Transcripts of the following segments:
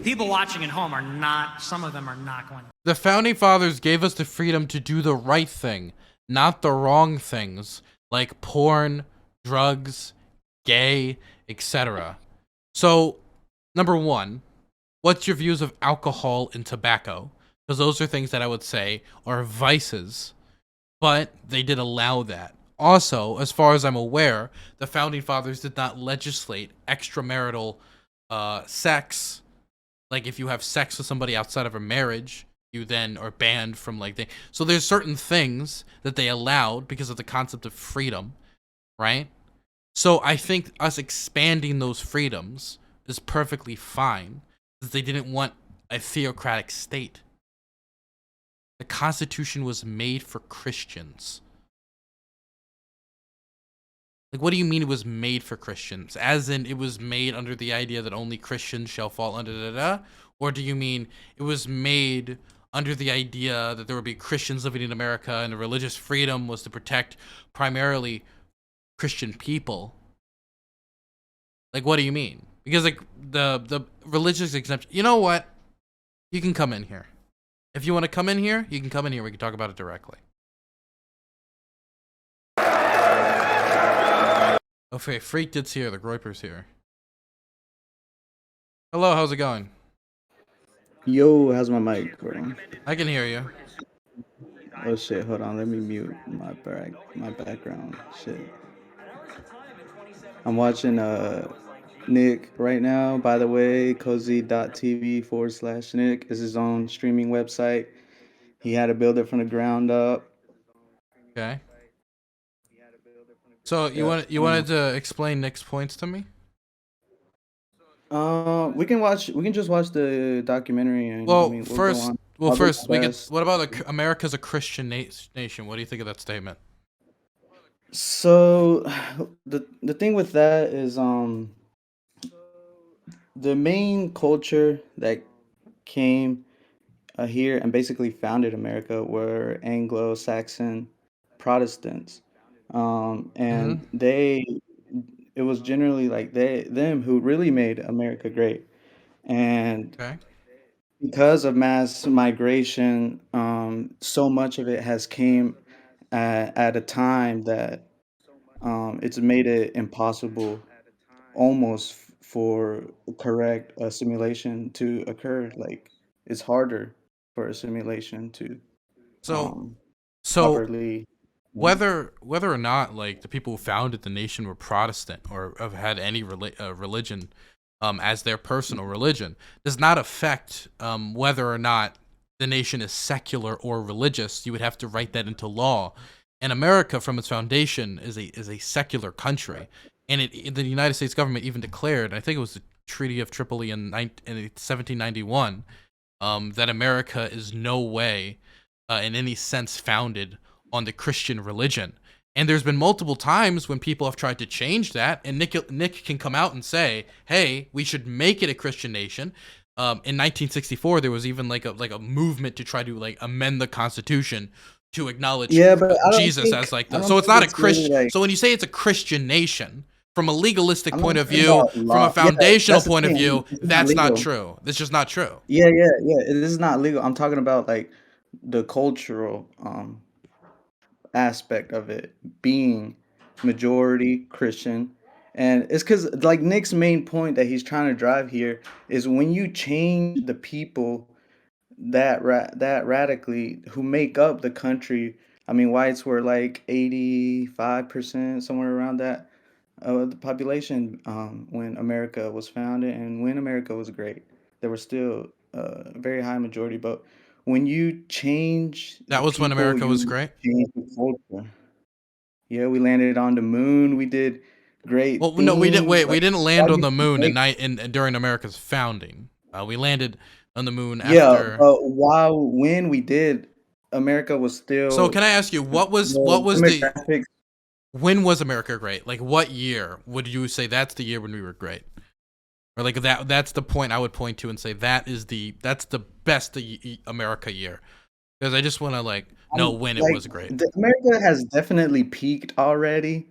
people watching at home are not, some of them are not going to. The Founding Fathers gave us the freedom to do the right thing, not the wrong things, like porn, drugs, gay, etc. So, number one, what's your views of alcohol and tobacco? Because those are things that I would say are vices, but they did allow that. Also, as far as I'm aware, the Founding Fathers did not legislate extramarital sex. Like, if you have sex with somebody outside of a marriage, you then are banned from, like, so there's certain things that they allowed because of the concept of freedom, right? So I think us expanding those freedoms is perfectly fine, because they didn't want a theocratic state. The Constitution was made for Christians. Like, what do you mean it was made for Christians? As in, it was made under the idea that only Christians shall fall under da-da-da? Or do you mean it was made under the idea that there would be Christians living in America and the religious freedom was to protect primarily Christian people? Like, what do you mean? Because, like, the religious exemption... You know what? You can come in here. If you want to come in here, you can come in here. We can talk about it directly. Okay, Freakdid's here. The Groypers here. Hello, how's it going? Yo, how's my mic recording? I can hear you. Oh shit, hold on, let me mute my background. Shit. I'm watching Nick right now, by the way, cozy.tv/Nick is his own streaming website. He had to build it from the ground up. Okay. So you wanted to explain Nick's points to me? We can just watch the documentary and Well, we'll first, go on. what about America's a Christian nation? What do you think of that statement? So the thing with that is the main culture that came here and basically founded America were Anglo-Saxon Protestants, and it was generally like them who really made America great. And Okay. because of mass migration, so much of it has came at a time that it's made it impossible almost for correct assimilation to occur. Like it's harder for assimilation to So um, so properly. whether or not, like, the people who founded the nation were Protestant or have had any religion as their personal religion does not affect whether or not the nation is secular or religious. You would have to write that into law. And America, from its foundation, is a secular country. And the United States government even declared, I think it was the Treaty of Tripoli in 1791, that America is no way, in any sense, founded on the Christian religion. And there's been multiple times when people have tried to change that, and Nick can come out and say, "Hey, we should make it a Christian nation." In 1964, there was even like a movement to try to, like, amend the Constitution to acknowledge But Jesus as, like, so it's not a Christian. Really, like, So when you say it's a Christian nation, from a legalistic I'm point not of talking view, about from law. a foundational That's the point of thing. view, It's that's not legal. true. That's just not true. Yeah. It is not legal. I'm talking about like the cultural aspect of it being majority Christian. And it's because, like, Nick's main point that he's trying to drive here is when you change the people that radically who make up the country. I mean, whites were like 85%, somewhere around that, of the population when America was founded and when America was great. There was still a very high majority, but when you change the That was when people, America was you great. change the culture. Yeah, we landed on the moon. We did great Well, no, we didn't. things. Wait, Like, we didn't all land on you the moon make, during America's founding. We landed on the moon yeah, after. but when we did, America was So still can I ask you, what was the the demographics. when was America great? Like, what year would you say that's the year when we were great? Or, like, that's the point I would point to and say that's the best America year. Because I just want to, like, know when it Like was great. America has definitely peaked already.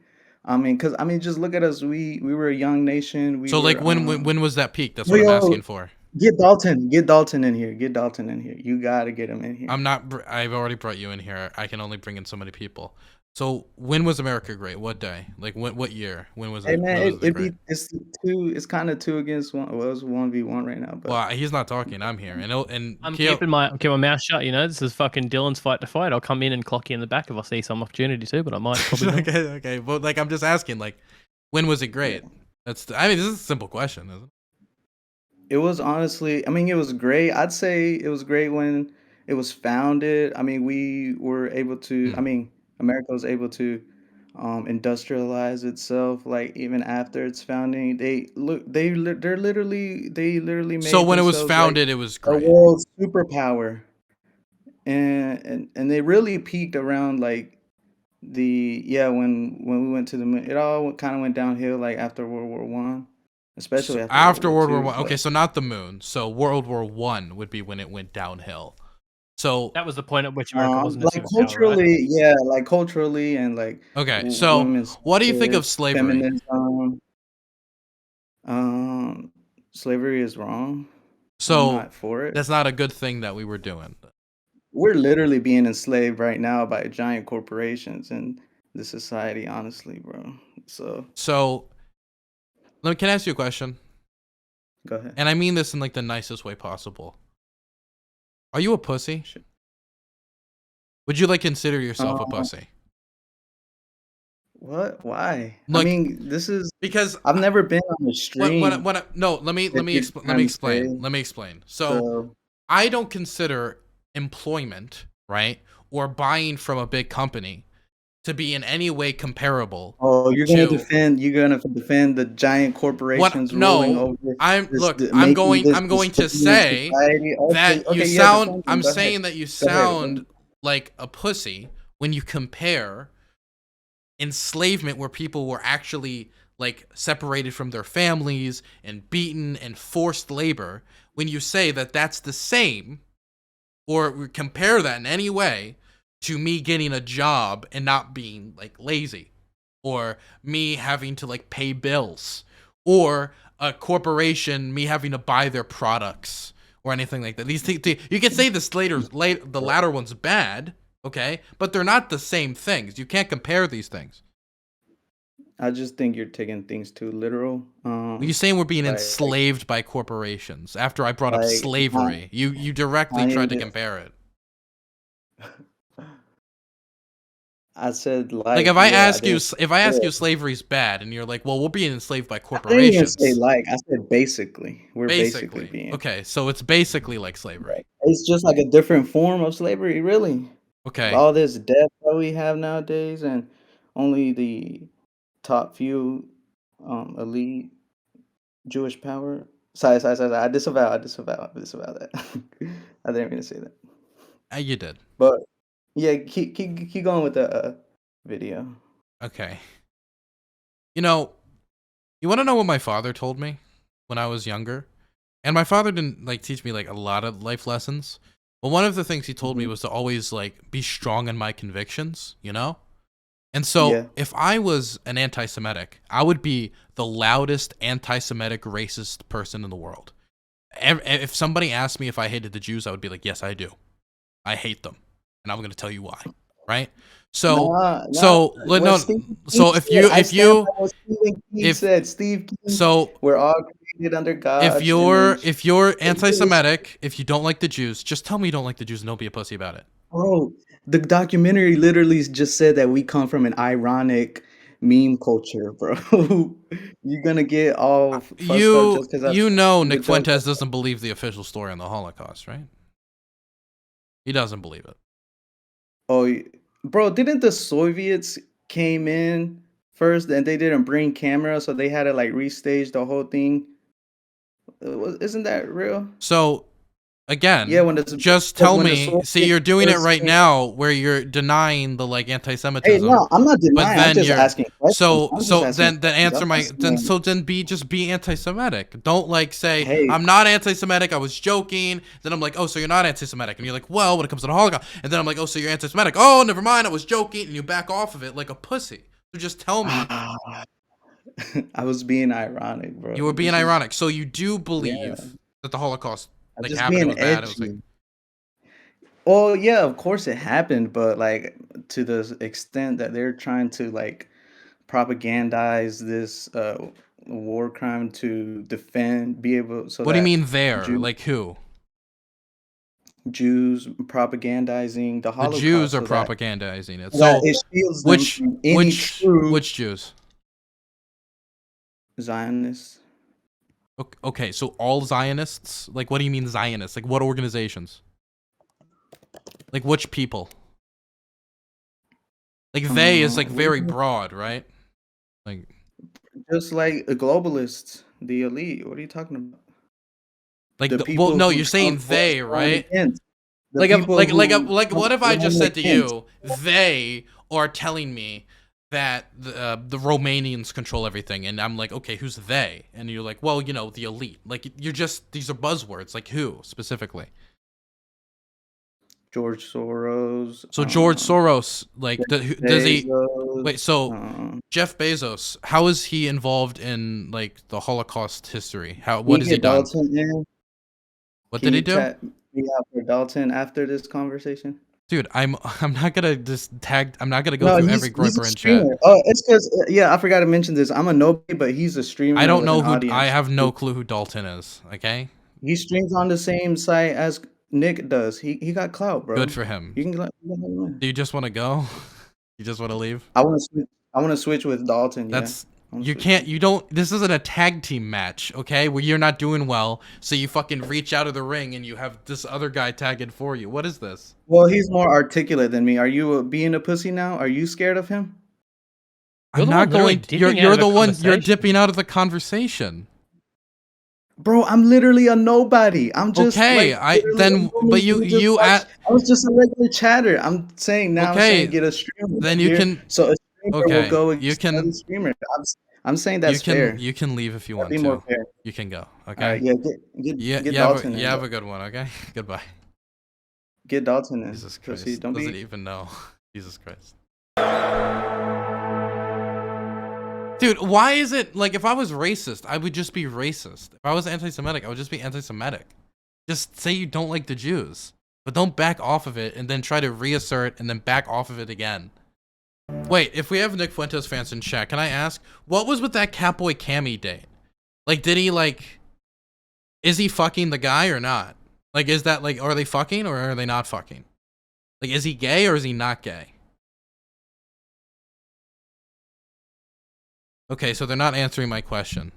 Just look at us. We were a young nation. We So, like, were when was that peak? That's what Well, I'm yo, asking for. Get Dalton. Get Dalton in here. Get Dalton in here. You gotta get him in here. I'm not. I've already brought you in here. I can only bring in so many people. So when was America great? What day? Like what year? When was Hey it? man, When was it it great? be it's two. It's kind of two against one. Well, it's 1v1 right now, but Well, he's not talking. I'm here, and I'm Keo, keeping my mouth shut. You know, this is fucking Dylan's fight to fight. I'll come in and clock you in the back if I see some opportunity to, but I might probably not. okay. But like, I'm just asking, like, when was it great? yeah. I mean, this is a simple question, isn't it? It was honestly, I mean, it was great. I'd say it was great when it was founded. I mean, we were able to, I Mm. mean, America was able to industrialize itself. Like even after its founding, they literally So made when it was themselves like founded, it was a great. world superpower, and they really peaked around like the yeah when we went to the moon. It all kind of went downhill like after World War I, So especially after World after War World War II. One, okay, so not the moon. So World War One would be when it went downhill. So That was the point at which America wasn't a Like superpower, right? culturally, yeah, like culturally and like okay, so women's what do you think of suffrage, slavery? feminism. Um, Slavery is wrong. I'm So not for it. that's not a good thing that we were doing. We're literally being enslaved right now by giant corporations and the society, honestly, bro. So So can I ask you a question? go ahead. And I mean this in like the nicest way possible. Are you a pussy? Shit. Would you like consider yourself a Um, pussy? what? Why? I Like, mean, this is. because I've never been on the what stream no, let me that you're let me trying to explain. say. Let me explain. So So, I don't consider employment, right, or buying from a big company to be in any way comparable oh, to you're gonna defend the giant what. corporations ruling No, over making this I'm going to dystopian say society. Okay, that you okay, yeah, sound. defend them. I'm Go ahead. saying that you Go ahead. sound like a pussy when you compare enslavement, where people were actually like separated from their families and beaten and forced labor, when you say that that's the same or compare that in any way to me getting a job and not being like lazy, or me having to like pay bills, or a corporation me having to buy their products or anything like that. These things, you can say the latter one's bad, okay, but they're not the same things. You can't compare these things. I just think you're taking things too literal. You saying we're being Like, enslaved by corporations after I brought up like slavery. You directly Kanye tried to just. compare it. I said Like like, yeah, I didn't. if I Yeah. ask you slavery's bad and you're like, well, we're being enslaved by I didn't even say corporations. like. I said basically. We're basically Basically. being. Okay, so it's basically like slavery. Right. It's just like a different form of slavery, really. Okay. All this death that we have nowadays, and only the top few elite Jewish power. Sorry. I disavow that. I didn't mean to say that. You did. But yeah, keep going with the video. Okay. You know, you want to know what my father told me when I was younger? And my father didn't like teach me like a lot of life lessons. But one of the things he told me Mhm. was to always like be strong in my convictions, you know? And so Yeah. if I was an anti-Semitic, I would be the loudest anti-Semitic racist person in the world. If somebody asked me if I hated the Jews, I would be like, yes, I do. I hate them. And I'm going to tell you why. Right? So, Nah. What no, Stephen King so said, I stand by what Stephen King if, said. Steve King, so we're all created under God's image. if you're Listen, anti-Semitic, if you don't like the Jews, just tell me you don't like the Jews and don't be a pussy about it. bro, the documentary literally just said that we come from an ironic meme culture, bro. You're gonna get all fussed up just because I You know the Nick joke. Fuentes doesn't believe the official story on the Holocaust, right? He doesn't believe it. Oh, bro, didn't the Soviets came in first and they didn't bring cameras, so they had to like restage the whole thing? Isn't that real? So Yeah, again, when the just because tell when the me. See, Soviets you're doing it first right came. now, where you're denying the like Hey, anti-Semitism, no, I'm not but denying. I'm then just you're asking questions. I'm just asking then questions. answer I'm not my saying, then be anti-Semitic. Don't like say hey, I'm not anti-Semitic. I was joking. Then I'm like, oh, so you're not anti-Semitic, and you're like, well, when it comes to the Holocaust, and then I'm like, oh, so you're anti-Semitic. Oh, never mind. I was joking, and you back off of it like a pussy. So just tell me. I was being ironic, bro. You were being This is ironic. So you do yeah. believe that the Holocaust I'm like just happened. It being was bad. It was like, edgy. Well, yeah, of course it happened, but like to the extent that they're trying to like propagandize this war crime to defend, be able so what do you that mean there? Jew, Like who? Jews propagandizing the The Jews Holocaust are so propagandizing it. that So it shields them from any true which Jews? Zionists. Okay, so all Zionists? Like, what do you mean Zionists? Like, what organizations? Like, which people? Like, they is like What do very you mean? broad, right? Like, Just like the globalists, the elite. What are you talking about? The well, people no, who you're saying Trump was they, going right? against. The Like, people who like, Trump what if I just went said to against. you, they are telling me that the Romanians control everything, and I'm like, okay, who's they? And you're like, well, you know, the elite. Like, you're just, these are buzzwords. Like, who specifically? George Soros, So George Soros, like, does he? Wait, Bezos, so Jeff Bezos, how is he involved in like the Holocaust history? can What you has he get done? Dalton in? What Can did he you do? chat me out for Dalton after this conversation? Dude, I'm not gonna just tag. I'm not gonna go No, through every he's a Groyper in chat. streamer. Oh, it's because yeah, I forgot to mention this. I'm a nobody, but he's a I streamer don't with an know who. I audience. have no clue who Dalton is. Okay, He streams on the same site as Nick does. He got clout, good bro. for him. You can let him in. Do you just want to go? You just want to leave? I want to switch. I want to switch with Dalton. Yeah, That's I wanna you switch. can't. You don't. This isn't a tag team match, okay? Where you're not doing well, so you fucking reach out of the ring and you have this other guy tagging for you. What is this? Well, he's more articulate than me. Are you being a pussy now? Are you scared of him? You're I'm the one not literally going. You're dipping out of the a one. You're conversation. dipping out of the conversation. Bro, I'm literally a nobody. I'm just Okay, like literally a but nobody who just watched. I was just a regular chatter. I'm saying now, saying okay, get a streamer then you here, can so a streamer will okay, go against another streamer. I'm saying you that's can fair. you can leave if you That'd want be more to. fair. You can go. All right, Okay. yeah, get Dalton You in, have bro. a good one. Okay. Goodbye. Get Dalton in. Jesus Pussy. Christ. Don't Doesn't be. even know. Jesus Christ. Dude, why is it like if I was racist, I would just be racist. If I was anti-Semitic, I would just be anti-Semitic. Just say you don't like the Jews, but don't back off of it and then try to reassert and then back off of it again. Wait, if we have Nick Fuentes fans in chat, can I ask what was with that Catboy Cammy date? Like, did he like? Is he fucking the guy or not? Like, is that like, are they fucking or are they not fucking? Like, is he gay or is he not gay? Okay, so they're not answering my question.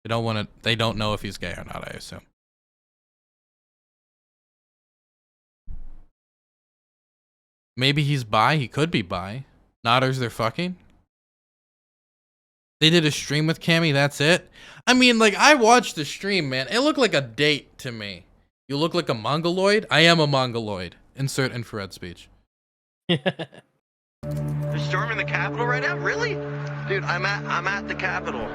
They don't want to. They don't know if he's gay or not, I assume. Maybe he's bi. He could be bi. Nodders, they're fucking. They did a stream with Cammy. That's it. I mean, like, I watched the stream, man. It looked like a date to me. You look like a mongoloid. I am a mongoloid. Insert infrared speech. They're storming the Capitol right now? Really? Dude, I'm at the Capitol.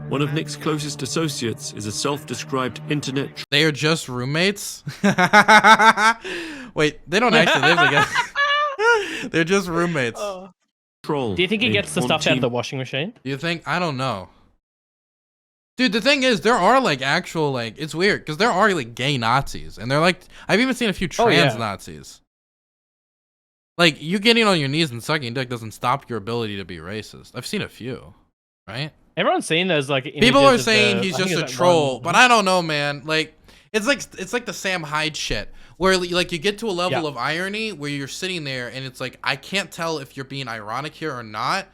One of Nick's closest associates is a self-described internet They are just roommates? Wait, they don't actually live together. They're just roommates. troll. Do you think he named gets the stuff out of the washing machine? Do you think? I don't know. Dude, the thing is, there are like actual, like, it's weird because there are like gay Nazis and they're like, I've even seen a few trans Nazis. Like, you getting on your knees and sucking dick doesn't stop your ability to be racist. I've seen a few, right? Everyone's seen those like images People are of saying the, he's I think just a it's that troll, one- but I don't know, man. Like, it's like the Sam Hyde shit, where like you get to a level of irony where you're sitting there and it's like I can't tell if you're being ironic here or not,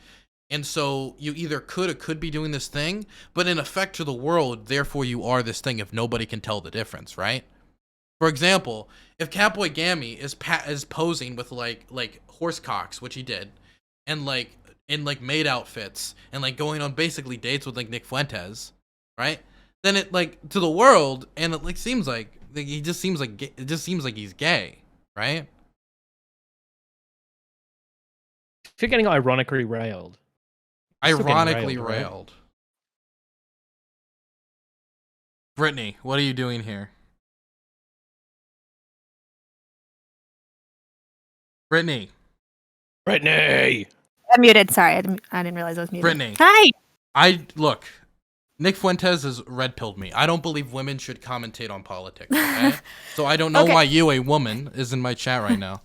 and so you either could or could be doing this thing, but in effect to the world, therefore you are this thing if nobody can tell the difference, right? For example, if Catboy Gammy is posing with like horse cocks, which he did, and like in like maid outfits and like going on basically dates with like Nick Fuentes, right? Then it like to the world and it like seems like he just seems like it just seems like he's gay, right? If you're getting ironically railed. You're still getting Ironically railed, right? railed. Britny, what are you doing here? Britny. Britney! I'm muted. Sorry, I didn't realize I was muted. Britney. Hi. I look. Nick Fuentes has red pilled me. I don't believe women should commentate on politics. Okay? So I don't know Okay. why you, a woman, is in my chat right now.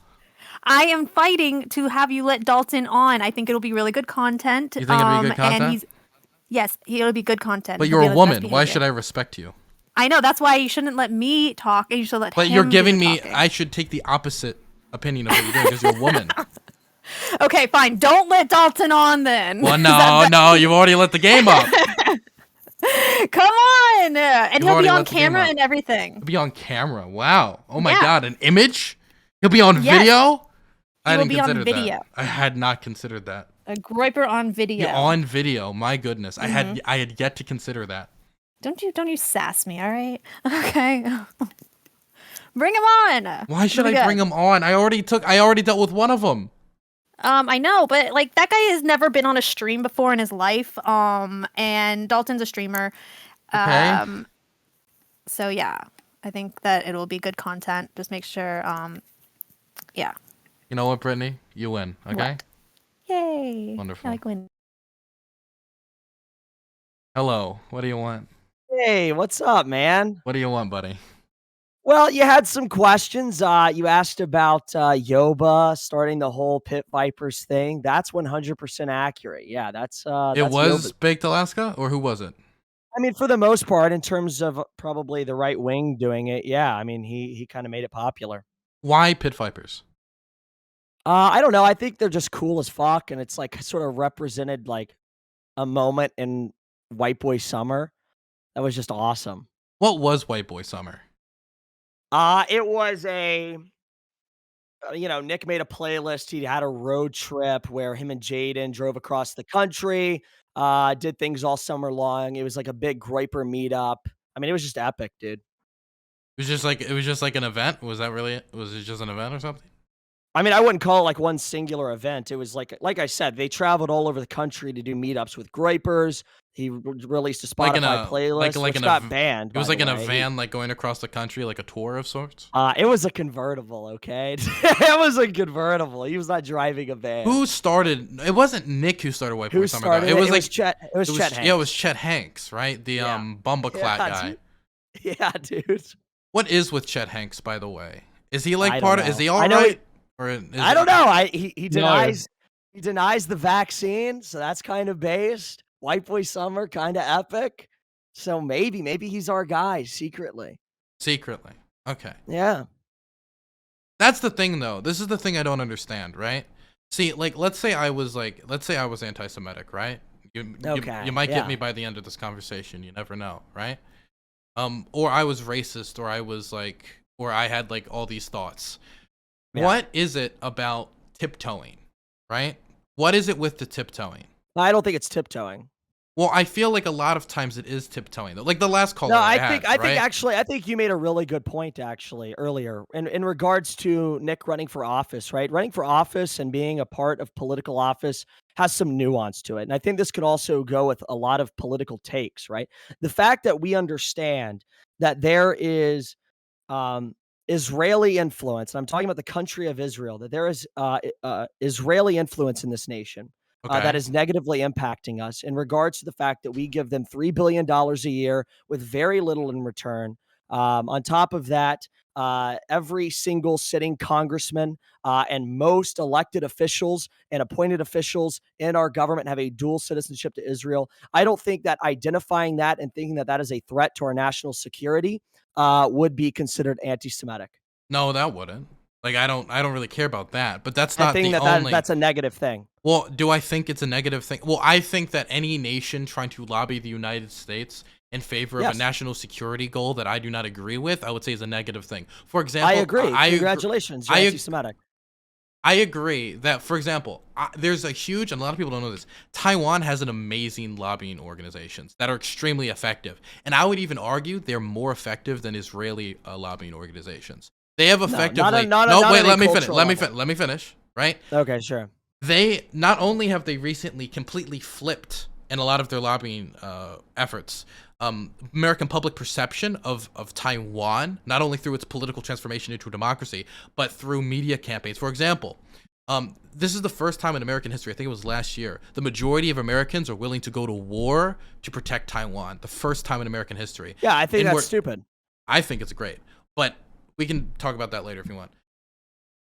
I am fighting to have you let Dalton on. I think it'll be really good content. You think it'll be good content? And it'll be good content. But He'll you're be a on his best woman. Why behavior. should I respect you? I know, that's why you shouldn't let me talk, and you should let But him you're do giving the me. talking. I should take the opposite opinion of what you're doing because you're a woman. Okay, fine. Don't let Dalton on then. Well, no, you've already let the game up. Come on. And You've he'll already be on let the game camera up. and everything. He'll be on camera. Wow. Oh my Yeah. God, an image? He'll be on Yes. video? He I will didn't be on consider video. that. I had not considered that. A Groyper on video. Yeah, on video. My goodness. I had yet to consider that. Don't you sass me, all right? Okay. Bring him on. Why should It'll be I bring good. him on? I already dealt with one of them. I know, but like that guy has never been on a stream before in his life. And Dalton's a streamer. Okay. So yeah, I think that it'll be good content. Just make sure. Yeah. You know what, Britney? You win. Okay. What? Yay. Wonderful. I like when. Hello. What do you want? Hey, what's up, man? What do you want, buddy? Well, you had some questions. You asked about Yoba starting the whole Pit Vipers thing. That's 100% accurate. Yeah, that's It that's was Yoba. Baked Alaska, or who was it? I mean, for the most part, in terms of probably the right wing doing it, yeah. I mean, he kind of made it popular. Why Pit Vipers? I don't know. I think they're just cool as fuck, and it's like sort of represented like a moment in White Boy Summer that was just awesome. What was White Boy Summer? It was Nick made a playlist. He had a road trip where him and Jaden drove across the country, did things all summer long. It was like a big Groyper meetup. I mean, it was just epic, dude. It was just like an event. Was that really it? Was it just an event or something? I mean, I wouldn't call it like one singular event. It was like I said, they traveled all over the country to do meetups with Groypers. He released a Spotify playlist, which got banned. It was by like the in a way. van, like going across the country, like a tour of sorts. It was a convertible, okay? It was a convertible. He was not driving a van. Who started? It wasn't Nick who started White Boy Who Summer. started Though. it? was It like was Chet. It was Chet Hanks. Yeah, it was Chet Hanks, right? The Bumbleclat guy. Yeah, dude. What is with Chet Hanks, by the way? Is he like I part don't of? Is know. he all I know right? Or I don't know. He denies the vaccine, so that's kind of based. White Boy Summer, kind of epic. So maybe he's our guy secretly. Secretly, okay. Yeah. That's the thing, though. This is the thing I don't understand, right? See, like, let's say I was anti-Semitic, right? You might get me by the end of this conversation. You never know, right? Or I was racist, or I had like all these thoughts. Yeah. What is it about tiptoeing, right? What is it with the tiptoeing? I don't think it's tiptoeing. Well, I feel like a lot of times it is tiptoeing, though. Like the last caller. No, I think you made a really good point actually earlier in regards to Nick running for office, right? Running for office and being a part of political office has some nuance to it. And I think this could also go with a lot of political takes, right? The fact that we understand that there is Israeli influence, and I'm talking about the country of Israel, that there is Israeli influence in this nation. That is negatively impacting us in regards to the fact that we give them $3 billion a year with very little in return. On top of that, every single sitting congressman and most elected officials and appointed officials in our government have a dual citizenship to Israel. I don't think that identifying that and thinking that that is a threat to our national security would be considered anti-Semitic. No, that wouldn't. Like I don't really care about that. But that's not that's a negative thing. Well, do I think it's a negative thing? Well, I think that any nation trying to lobby the United States in favor of a national security goal that I do not agree with, I would say is a negative thing. For example, I agree. Congratulations, you're anti-Semitic. I agree that, for example, there's a huge, and a lot of people don't know this, Taiwan has an amazing lobbying organizations that are extremely effective. And I would even argue they're more effective than Israeli lobbying organizations. They have effectively... Let me finish, right? Okay, sure. They, not only have they recently completely flipped in a lot of their lobbying efforts, American public perception of Taiwan, not only through its political transformation into a democracy, but through media campaigns. For example, This is the first time in American history, I think it was last year, the majority of Americans are willing to go to war to protect Taiwan. The first time in American history. Yeah, I think And that's stupid. I think it's great, but we can talk about that later if you want.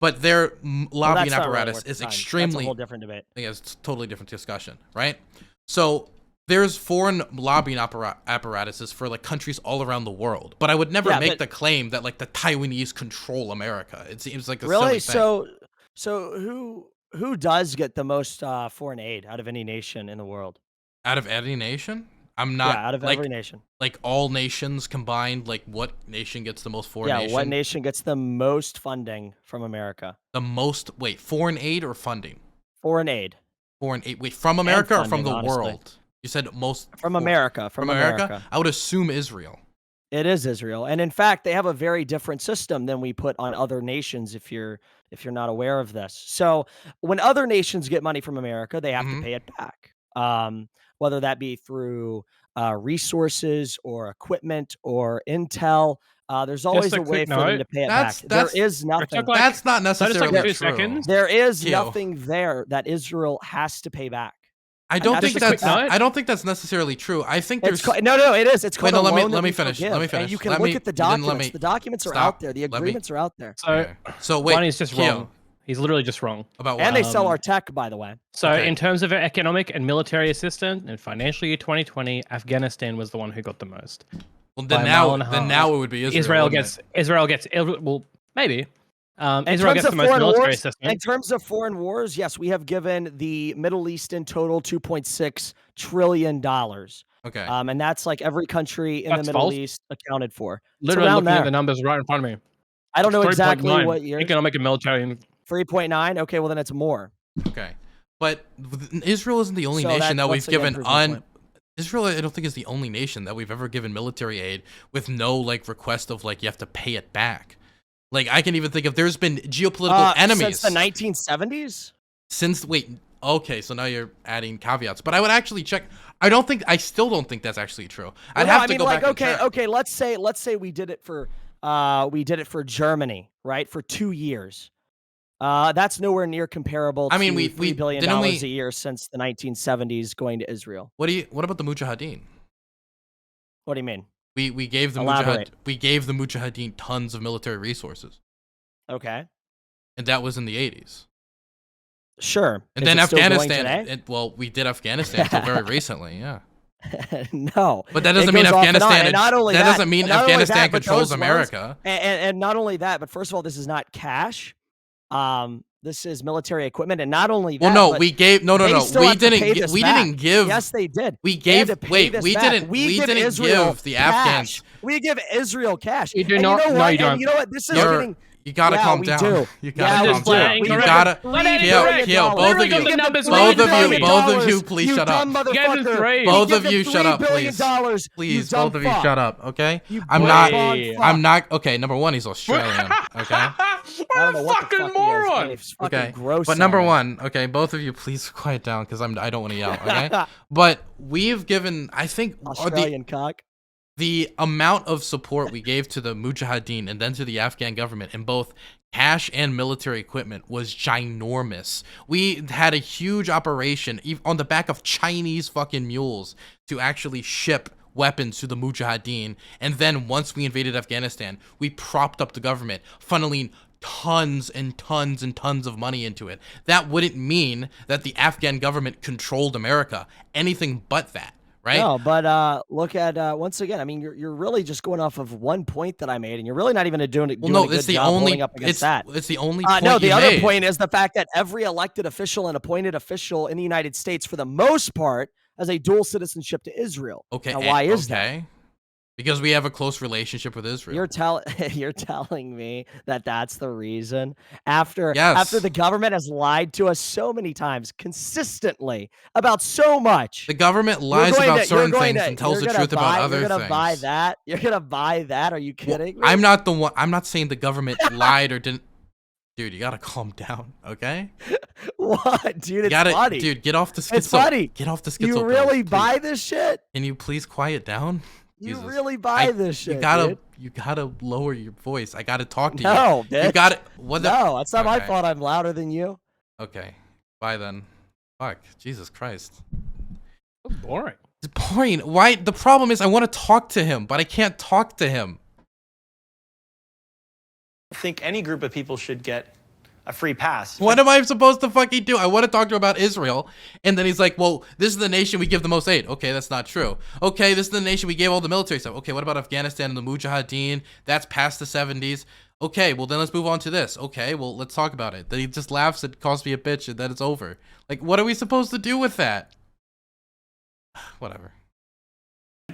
But their lobbying apparatus is extremely... That's a whole different debate. Yeah, it's a totally different discussion, right? So there's foreign lobbying apparatuses for like countries all around the world, but I would never make the claim that like the Taiwanese control America. It seems like a silly thing. So who does get the most foreign aid out of any nation in the world? Out of any nation? I'm not out of every nation. Like all nations combined, like what nation gets the most foreign aid? Yeah, what nation gets the most funding from America? The most foreign aid or funding? Foreign aid. Foreign aid. Wait, from America funding, or from the honestly. world? You said most from America. From America. I would assume Israel. It is Israel. And in fact, they have a very different system than we put on other nations if you're not aware of this. So when other nations get money from America, they have to pay it back. Whether that be through resources or equipment or intel, there's always a way for them to pay it back. There is nothing. That's not necessarily true. There is nothing there that Israel has to pay back. I don't think that's necessarily true. I think there's no, it is. It's called a loan let me finish. Let me finish. And you can look at the documents. The documents are out there. The agreements are out there. So wait, Bonnie's just wrong. He's literally just wrong. About what? And they sell our tech, by the way. So in terms of economic and military assistance in financial year 2020, Afghanistan was the one who got the most. Well, then now it would be Israel. Israel gets well, maybe. Israel gets the most military assistance. In terms of foreign wars, yes, we have given the Middle East in total $2.6 trillion. Okay. And that's like every country in the Middle East accounted for. Literally looking at the numbers right in front of me. I don't know exactly what year. Economic and military. 3.9. Okay, well then it's more. Okay, but Israel isn't the only nation that we've given Israel, I don't think, is the only nation that we've ever given military aid with no like request of like you have to pay it back. Like I can even think of there's been geopolitical enemies since the 1970s. Okay, so now you're adding caveats, but I would actually check. I still don't think that's actually true. I'd have to go back and check. Okay, let's say we did it for Germany, right? For 2 years. That's nowhere near comparable to $3 billion a year since the 1970s going to Israel. What about the Mujahideen? What do you mean? We gave the Mujahideen tons of military resources. Okay. And that was in the 80s. Sure. And then Afghanistan. We did Afghanistan until very recently, yeah. No. But that doesn't mean Afghanistan. Doesn't mean Afghanistan controls America. And not only that, but first of all, this is not cash. This is military equipment, and not only that. Well, no, we gave no. We didn't give. Yes, they did. We gave. We didn't give the Afghans. We give Israel cash. You do not. No, you don't. You know what? This is getting. You gotta calm down. You gotta calm down. You gotta. Both of you, please shut up. Both of you, shut up, please. Please, both of you, shut up. Okay. I'm not. Okay. Number one, he's Australian. Okay. I don't know what the fuck moron. He is. Okay. Gross. But number one, okay, both of you, please quiet down because I don't want to yell. Okay. But we've given, I think, Australian cock. The amount of support we gave to the Mujahideen and then to the Afghan government in both cash and military equipment was ginormous. We had a huge operation on the back of Chinese fucking mules to actually ship weapons to the Mujahideen. And then once we invaded Afghanistan, we propped up the government, funneling tons and tons and tons of money into it. That wouldn't mean that the Afghan government controlled America. Anything but that. Right? No, but look at once again. I mean, you're really just going off of one point that I made, and you're really not even doing a good job holding up against that. It's the only point no, the other point is the fact that every elected official and appointed official in the United States, for the most part, has a dual citizenship to Israel. Okay, now, why is that? Because we have a close relationship with Israel. You're telling me that that's the reason after the government has lied to us so many times consistently about so much. The government lies about certain things and tells the truth about other things. You're gonna buy that? You're gonna buy that? Are you kidding me? I'm not the one. I'm not saying the government lied or didn't. Dude, you gotta calm down, okay? What, dude? It's funny. Dude, get off the schizo. It's funny. Get off the schizo. You really buy this shit? Can you please quiet down? You really buy this shit. You gotta lower your voice. I gotta talk to you. No, bitch. You gotta. No, that's not my fault. I'm louder than you. Okay. Bye then. Fuck. Jesus Christ. That's boring. It's boring. Why? The problem is I want to talk to him, but I can't talk to him. I think any group of people should get a free pass. What am I supposed to fucking do? I want to talk to him about Israel, and then he's like, well, this is the nation we give the most aid. Okay, that's not true. Okay, this is the nation we gave all the military stuff. Okay, what about Afghanistan and the Mujahideen? That's past the 70s. Okay, well, then let's move on to this. Okay, well, let's talk about it. Then he just laughs and calls me a bitch, and then it's over. Like, what are we supposed to do with that? Whatever.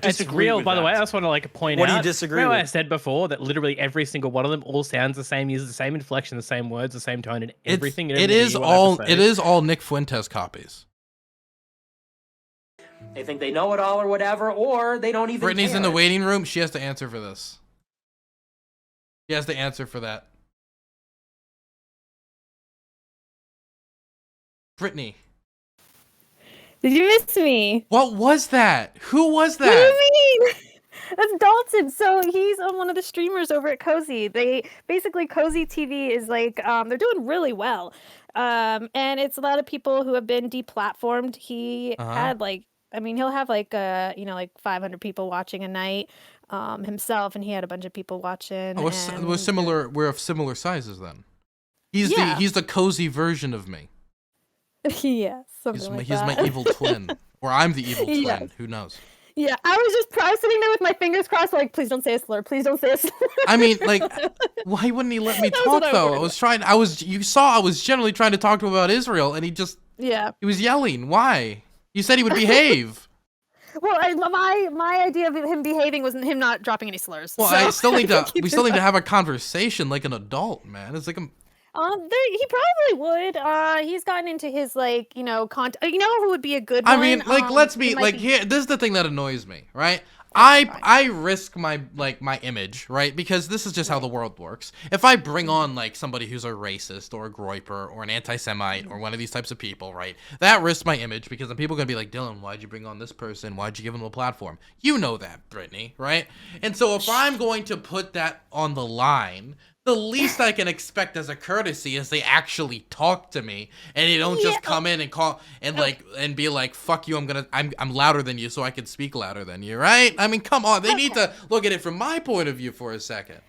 It's real, by the way. I just want to like point out. What do you disagree remember with? I said before that literally every single one of them all sounds the same, uses the same inflection, the same words, the same tone, and everything. It is all Nick Fuentes copies. They think they know it all or whatever, or they don't even Britney's care. in the waiting room. She has to answer for this. She has to answer for that. Britney. Did you miss me? What was that? Who was that? What do you mean? That's Doltan. So he's on one of the streamers over at Cozy. Basically Cozy TV is like they're doing really well. And it's a lot of people who have been deplatformed. He had like, I mean, he'll have like like 500 people watching a night himself, and he had a bunch of people watching. We're similar. We're of similar sizes then. He's the Cozy version of me. Yeah, He's my evil twin, or I'm the evil twin. Yes. Who knows? Yeah, I was sitting there with my fingers crossed, like, please don't say a slur. Please don't say a slur. I mean, like, why wouldn't he let me talk though? You saw I was generally trying to talk to him about Israel, and he was yelling. Why? You said he would behave. Well, my idea of him behaving was him not dropping any slurs. Well, so we still need to that. have a conversation like an adult, man. It's like He probably would. He's gotten into his like, content. You know who would be a good I one? mean, like, let's be like here. This is the thing that annoys me, right? I risk my image, right? Because this is just how the world works. If I bring on like somebody who's a racist or a Groyper or an anti-Semite or one of these types of people, right? That risks my image because then people are gonna be like, Dylan, why'd you bring on this person? Why'd you give him a platform? You know that, Britney, right? And so if I'm going to put that on the line, the least I can expect as a courtesy is they actually talk to me and they don't just come in and call and be like, fuck you, I'm louder than you so I can speak louder than you, right? I mean, come on, they need to look at it from my point of view for a second.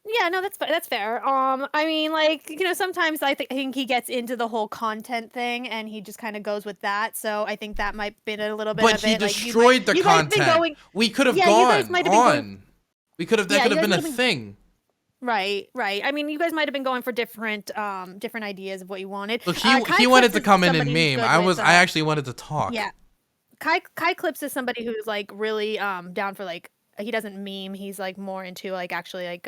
Yeah, no, that's fair. I mean, like, sometimes I think he gets into the whole content thing and he just kind of goes with that. So I think that might have been a little bit of it. But he destroyed the content. We could have gone on. That could have been a thing. Right. I mean, you guys might have been going for different ideas of what you wanted. Look, he wanted to come in and meme. I actually wanted to talk. Yeah. Kai Clips is somebody who's like really down for like, he doesn't meme. He's like more into like actually like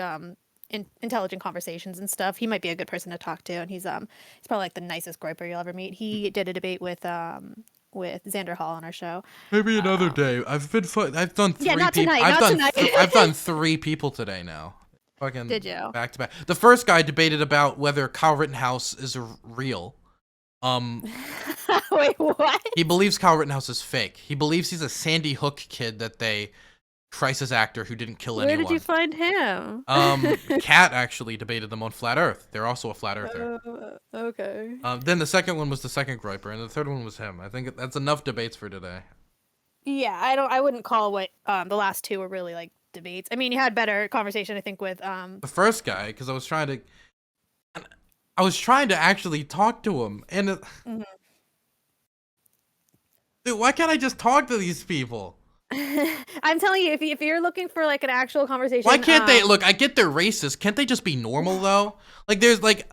intelligent conversations and stuff. He might be a good person to talk to, and he's probably like the nicest Groyper you'll ever meet. He did a debate with Xander Hall on our show. Maybe another day. I've done 3 not people. tonight. I've done 3 people today now. Fucking did you? Back to back. The first guy debated about whether Kyle Rittenhouse is real. Wait, what? He believes Kyle Rittenhouse is fake. He believes he's a Sandy Hook kid that crisis actor who didn't kill anyone. Where did you find him? Kat actually debated them on Flat Earth. They're also a flat earther. Okay. Then the second one was the second Groyper, and the third one was him. I think that's enough debates for today. Yeah, I wouldn't call what the last 2 were really like debates. I mean, you had better conversation, I think, with the first guy, because I was trying to actually talk to him, and dude, why can't I just talk to these people? I'm telling you, if you're looking for like an actual conversation, why can't they look? I get they're racist. Can't they just be normal though? Like there's like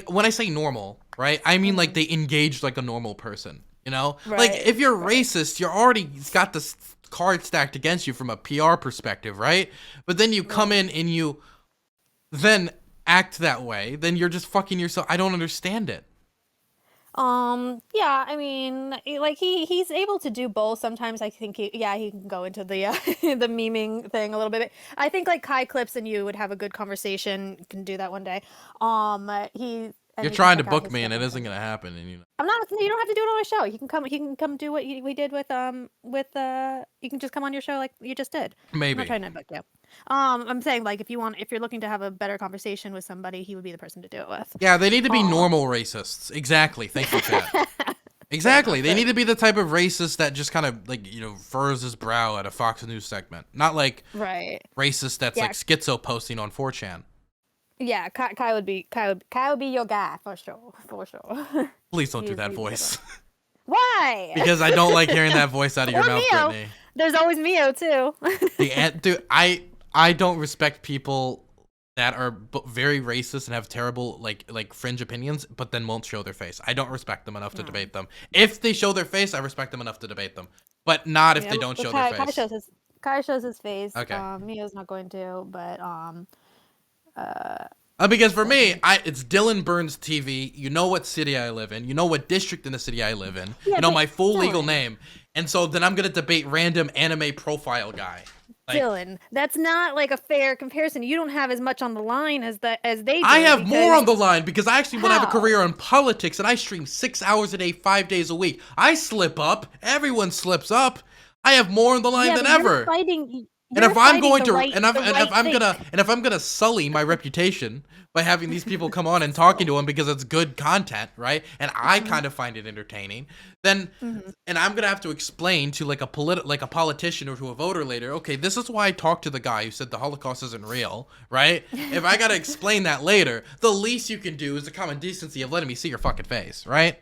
when I say normal, right? I mean like they engage like a normal person. You know, like if you're racist, you're already got this card stacked against you from a PR perspective, right? But then you come in and you then act that way, then you're just fucking yourself. I don't understand it. Yeah, I mean, like he's able to do both. Sometimes I think he can go into the the memeing thing a little bit. I think like Kai Clips and you would have a good conversation. You can do that one day. You're trying to book me, and it isn't gonna happen. And I'm not. You don't have to do it on a show. You can come do what we did with. You can just come on your show like you just did. Maybe. I'm not trying to book you. I'm saying like if you're looking to have a better conversation with somebody, he would be the person to do it with. Yeah, they need to be normal racists. Exactly. Thank you, Chad. Exactly. They need to be the type of racist that just kind of like, furrows his brow at a Fox News segment. Not like racist that's like schizo posting on 4chan. Yeah, Kai would be your guy for sure. Please don't do that voice. Why? Because I don't like hearing that voice out of your mouth, Mio. Britny. There's always Mio too. Dude, I don't respect people that are very racist and have terrible like fringe opinions, but then won't show their face. I don't respect them enough to debate them. If they show their face, I respect them enough to debate them, but not if they don't show their face. Kai shows his face. Okay. Mio's not going to, but because for me, it's Dylan Burns TV. You know what city I live in. You know what district in the city I live in. Yeah, you know my full legal name. And so then I'm going to debate random anime profile guy. Like, Dylan, that's not like a fair comparison. You don't have as much on the line as they do. I have more on the line because I actually want to have a career in politics, and I stream 6 hours a day, 5 days a week. I slip up. Everyone slips up. I have more on the line than ever. And if I'm going to, if I'm gonna sully my reputation by having these people come on and talking to them because it's good content, right? And I kind of find it entertaining, then, and I'm gonna have to explain to like a politician or to a voter later, okay, this is why I talked to the guy who said the Holocaust isn't real, right? If I gotta explain that later, the least you can do is the common decency of letting me see your fucking face, right?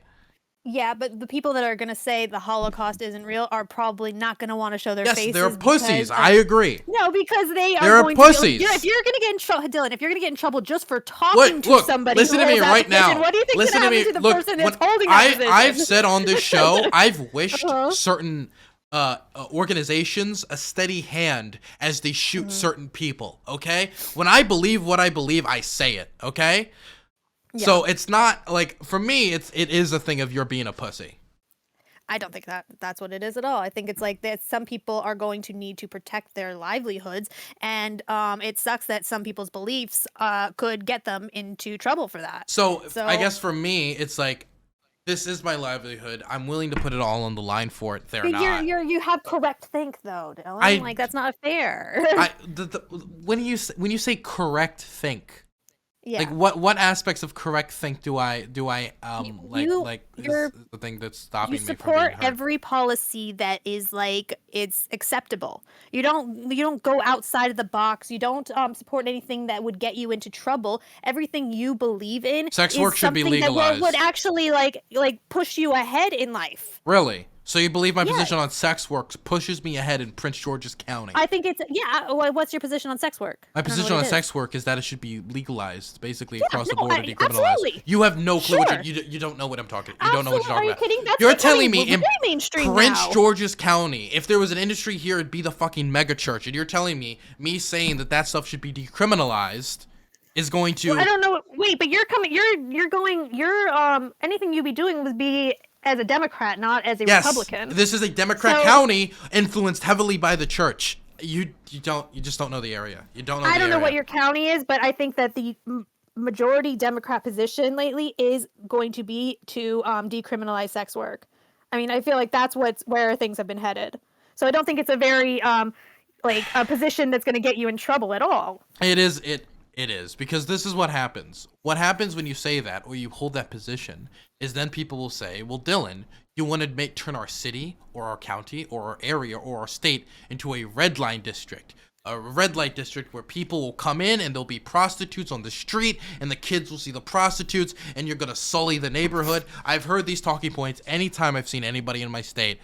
Yeah, but the people that are going to say the Holocaust isn't real are probably not going to want to show their faces. Yes, they're pussies. I agree. No, because they're going pussies. To be, if you're going to get in trouble, Dylan, if you're going to get in trouble just for talking to somebody, listen to me right now. What do you think is going to happen to the person that's holding that position? I've said on this show, I've wished certain organizations a steady hand as they shoot certain people. Okay, when I believe what I believe, I say it. Okay. Yeah. So it's not like, for me, it is a thing of you're being a pussy. I don't think that's what it is at all. I think it's like that some people are going to need to protect their livelihoods, and it sucks that some people's beliefs could get them into trouble for that. So I guess for me, it's like, this is my livelihood. I'm willing to put it all on the line for it. They're not. You have correct think though, Dylan. Like that's not fair. When you say correct think. Yeah. Like what aspects of correct think do I is the thing that's stopping me from being support heard. every policy that is like it's acceptable. You don't go outside of the box. You don't support anything that would get you into trouble. Everything you believe in Sex work should be legalized. That would actually like push you ahead in life. Really? So you believe my position on sex work pushes me ahead in Prince George's County? I think it's what's your position on sex work? My position on sex work is that it should be legalized, basically across the board, and decriminalized. Absolutely. You have no clue. You don't know what I'm talking. You don't know what you're talking about. Are you kidding? You're telling me in Prince now. George's County, if there was an industry here, it'd be the fucking mega church, and you're telling me saying that stuff should be decriminalized is going to. Well, I don't know. Wait, but you're anything you'd be doing would be as a Democrat, not as a Republican. This is a Democrat county influenced heavily by the church. You just don't know the area. You don't know. I don't know what your county is, but I think that the majority Democrat position lately is going to be to decriminalize sex work. I mean, I feel like that's where things have been headed. So I don't think it's a very a position that's going to get you in trouble at all. It is. It is, because this is what happens. What happens when you say that or you hold that position is then people will say, well, Dylan, you want to turn our city or our county or our area or our state into a red line district. A red light district where people will come in and there'll be prostitutes on the street and the kids will see the prostitutes and you're going to sully the neighborhood. I've heard these talking points anytime I've seen anybody in my state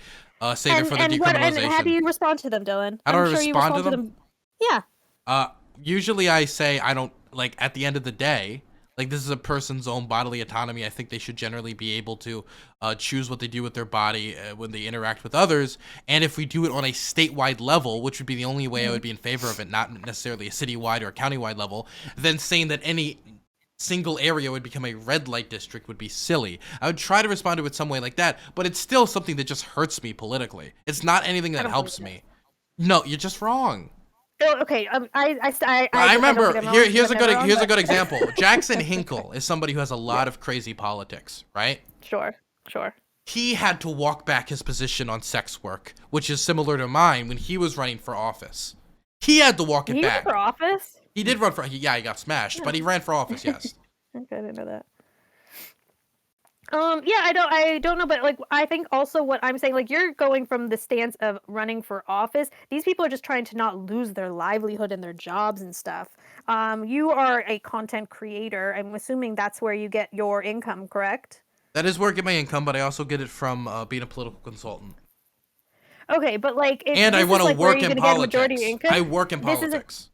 say they're for the decriminalization. And how do you respond to them, Dylan? How do I respond to them? Yeah. Usually I say I don't, at the end of the day, this is a person's own bodily autonomy. I think they should generally be able to choose what they do with their body when they interact with others. And if we do it on a statewide level, which would be the only way I would be in favor of it, not necessarily a citywide or a countywide level, then saying that any single area would become a red light district would be silly. I would try to respond to it some way like that, but it's still something that just hurts me politically. It's not anything that helps me. No, you're just wrong. Okay, I remember. Here's a good example. Jackson Hinkle is somebody who has a lot of crazy politics, right? Sure. He had to walk back his position on sex work, which is similar to mine when he was running for office. He had to walk Did it he run back. for office? He did run for. Yeah, he got smashed, but he ran for office. Yes. Okay, I didn't know that. Yeah, I don't know, but like I think also what I'm saying, like you're going from the stance of running for office. These people are just trying to not lose their livelihood and their jobs and stuff. You are a content creator. I'm assuming that's where you get your income, correct? That is where I get my income, but I also get it from being a political consultant. Okay, but like, And I want to work in politics. I work in This politics.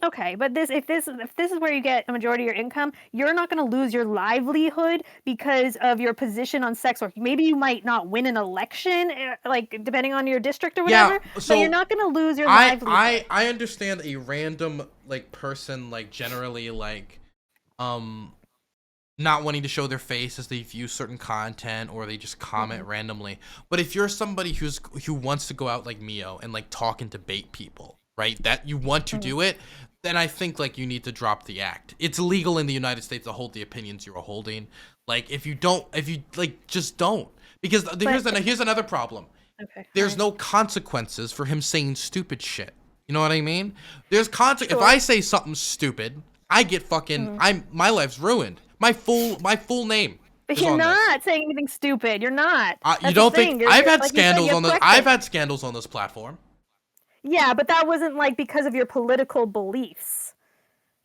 Okay, but if this is where you get a majority of your income, you're not going to lose your livelihood because of your position on sex work. Maybe you might not win an election, like depending on your district or whatever. Yeah, so but you're not going to lose your livelihood. I understand a random like person like generally like not wanting to show their face as they view certain content or they just comment randomly. But if you're somebody who wants to go out like Mio and like talk and debate people, right? That you want to do it, then I think like you need to drop the act. It's illegal in the United States to hold the opinions you are holding. Like if you like just don't. Because here's another problem. Okay. There's no consequences for him saying stupid shit. You know what I mean? There's If I say something stupid, I get fucking my life's ruined. My full name. But you're not saying anything stupid. You're not. You don't think I've had scandals on this? I've had scandals on this platform. Yeah, but that wasn't like because of your political beliefs.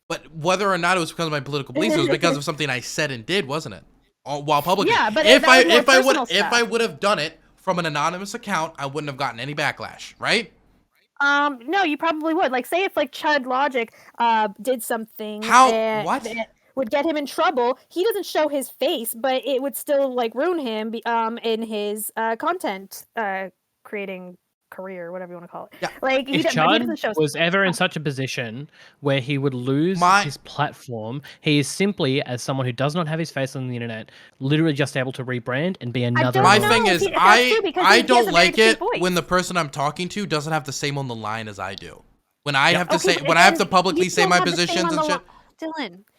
But whether or not it was because of my political beliefs, it was because of something I said and did, wasn't it? While publicly. Yeah, but if I would have done it from an anonymous account, I wouldn't have gotten any backlash, right? No, you probably would. Like, say if like Chud Logic did something that would get him in trouble. He doesn't show his face, but it would still like ruin him in his content creating career, whatever you want to call it. Yeah. Like if Chud was ever in such a position where he would lose his platform, he is simply, as someone who does not have his face on the internet, literally just able to rebrand and be another. My thing is, I don't like it when the person I'm talking to doesn't have the same on the line as I do. When I have to say, when I have to publicly say my positions and shit.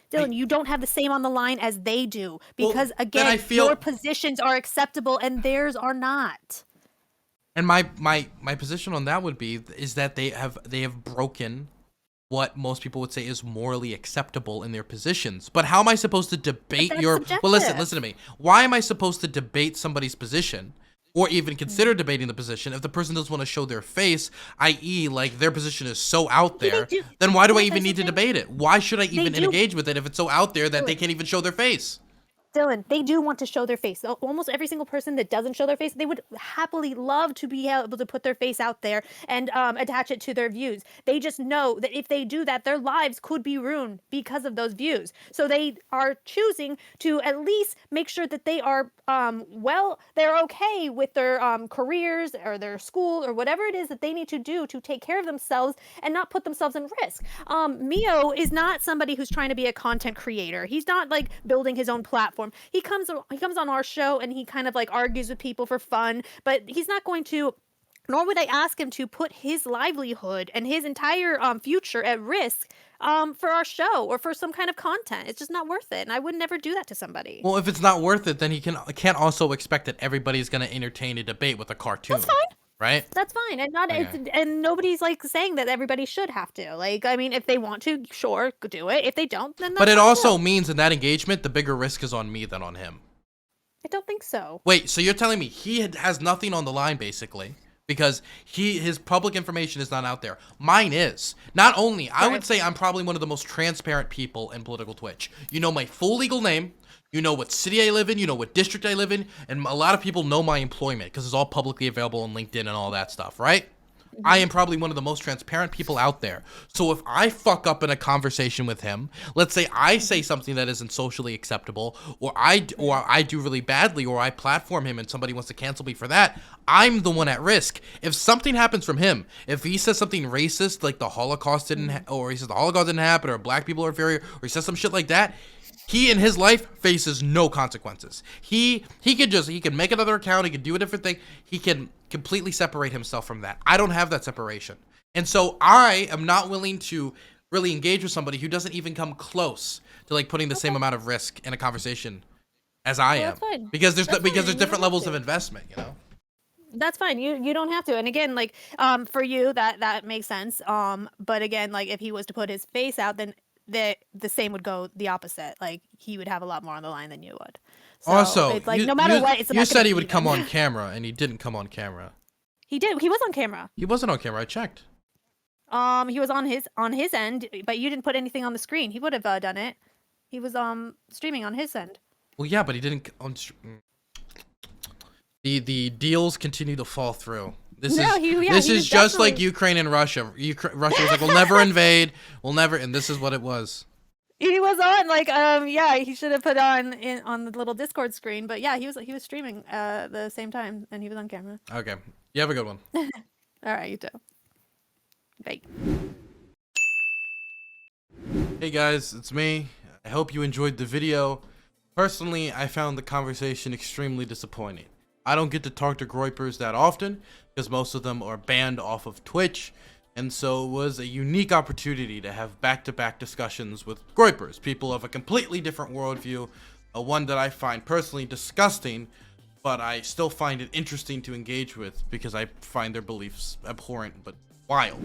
Dylan, you don't have the same on the line as they do because again, your positions are acceptable and theirs are not. And my position on that would be is that they have broken what most people would say is morally acceptable in their positions. But how am I supposed to debate your subjective. Well, listen to me. Why am I supposed to debate somebody's position or even consider debating the position if the person doesn't want to show their face, i.e. like their position is so out there, then why do I even need to debate it? Why should I even engage with it if it's so out there that they can't even show their face? Dylan, they do want to show their face. Almost every single person that doesn't show their face, they would happily love to be able to put their face out there and attach it to their views. They just know that if they do that, their lives could be ruined because of those views. So they are choosing to at least make sure that they are, they're okay with their careers or their school or whatever it is that they need to do to take care of themselves and not put themselves in risk. Mio is not somebody who's trying to be a content creator. He's not like building his own platform. He comes on our show and he kind of like argues with people for fun, but he's not going to, nor would I ask him to put his livelihood and his entire future at risk for our show or for some kind of content. It's just not worth it, and I would never do that to somebody. Well, if it's not worth it, then he can't also expect that everybody's going to entertain a debate with a cartoon. That's fine. Right? That's fine, and and nobody's like saying that everybody should have to. Like, I mean, if they want to, sure, do it. If they don't, then. But it also means in that engagement, the bigger risk is on me than on him. I don't think so. Wait, so you're telling me he has nothing on the line, basically, because his public information is not out there. Mine is. Not only, I would say I'm probably one of the most transparent people in political Twitch. You know my full legal name. You know what city I live in, you know what district I live in, and a lot of people know my employment because it's all publicly available on LinkedIn and all that stuff, right? I am probably one of the most transparent people out there. So if I fuck up in a conversation with him, let's say I say something that isn't socially acceptable, or I do really badly, or I platform him and somebody wants to cancel me for that, I'm the one at risk. If something happens from him, if he says something racist, like the Holocaust or he says the Holocaust didn't happen, or black people are inferior, or he says some shit like that, he in his life faces no consequences. He can make another account, he can do a different thing, he can completely separate himself from that. I don't have that separation. And so I am not willing to really engage with somebody who doesn't even come close to like putting the same amount of risk in a conversation as I am. That's fine. Because there's different levels of investment, you know? That's fine. You don't have to. And again, like for you that makes sense. But again, like if he was to put his face out, then the same would go the opposite. Like he would have a lot more on the line than you would. So Also, it's like no matter what, it's you not said gonna he be would come even. on camera, and he didn't come on camera. He did. He was on camera. He wasn't on camera. I checked. He was on his end, but you didn't put anything on the screen. He would have done it. He was streaming on his end. Well, yeah, but he didn't. The deals continue to fall through. This is just like Ukraine and Russia. Russia was like, we'll never invade, we'll never, and this is what it was. He was on like yeah, he should have put on the little Discord screen, but yeah, he was streaming the same time and he was on camera. Okay, you have a good one. All right, you too. Bye. Hey guys, it's me. I hope you enjoyed the video. Personally, I found the conversation extremely disappointing. I don't get to talk to Groypers that often because most of them are banned off of Twitch, and so it was a unique opportunity to have back-to-back discussions with Groypers, people of a completely different worldview, one that I find personally disgusting, but I still find it interesting to engage with because I find their beliefs abhorrent but wild.